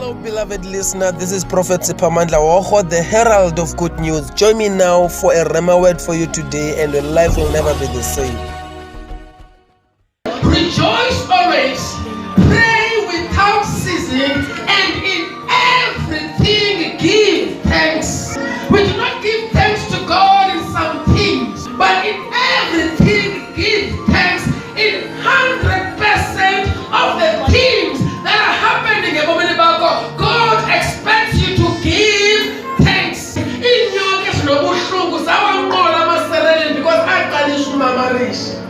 Hello, beloved listener. This is Prophet Sipamandla Woho, the herald of good news. Join me now for a Rhema word for you today, and your life will never be the same. Rejoice always, pray without ceasing, and in everything give thanks. We do not give thanks to God in some things, but in everything give thanks. In 100% of the things that are happening about God expects you to give thanks. In your case, no bushungu sawanqola amaserele because aqalisa umamarisha,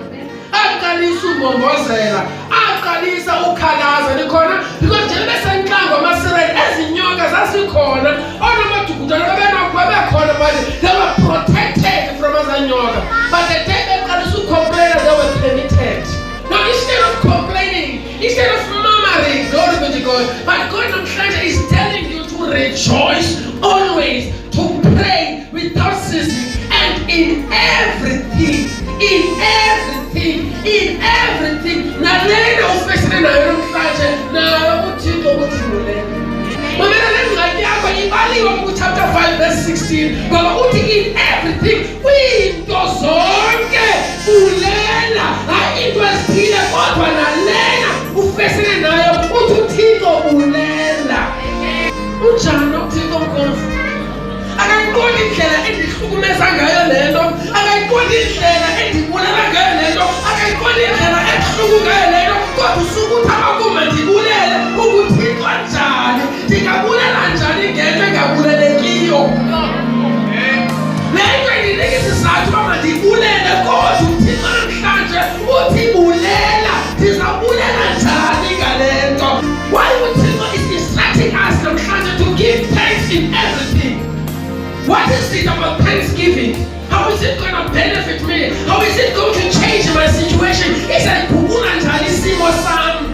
aqalisa umbongozela, aqalisa ukhalaza likhona because njengoba senhlangwa amaserele ezinyoka zasikhona onomadukuda bebekhona but they were protected from azanyoka, but the day beqalisa ucomplain they were permitted. Now instead of complaining, instead of murmuring, glory be to God, but God is telling you to rejoice always, to pray without ceasing, and in everything. Nalena ufesele nayo namhlanje nayo uThixo ukuthi mulele. Mamela lengxaki yakho ibaliwe ku chapter 5 verse 16. Ngoba uthi in everything kwinto zonke ulela, hayi into ezithile kodwa nalena ufesele nayo uthi uThixo ulela. Unjani uThixo mkhonzi? Akayiqondi indlela endihlukumeza ngayo lento, akayiqondi indlela endibulela ngayo lento, akayiqondi indlela ebuhlungu ngayo lento, kodwa usuke uthi akuma ndibulele ukuthi kanjani, ndingabulela njani ngento engabulelekiyo. Lento endinika isizathu uba mandibulele kodwa uThixo namhlanje uthi bulela, ndizabulela njani ngale nto. Why uThixo is instructing us namhlanje to give thanks in everything? What is it about Thanksgiving? How is it going to benefit me? How is it going to change my situation? He said, "Kukula njani simo sami."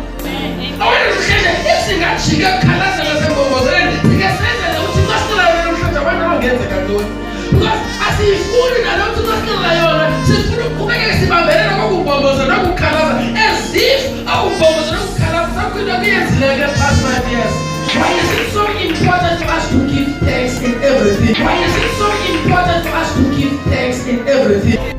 Awena mhlanje isingajika khalaza ngasembongozweni, singasenzela ukuthi kwasicela yona mhlanje abantu abangenzeka ntoni. Because asifuni nalokho kwasicela yona, sifuna ukuqhubeka sibambelele kokumbongoza nokukhalaza as if awumbongoza nokukhalaza sakwinto kuyenzileke past 5 years. Why is it so important for us to give thanks in everything? Why is it so important for us to give thanks in everything?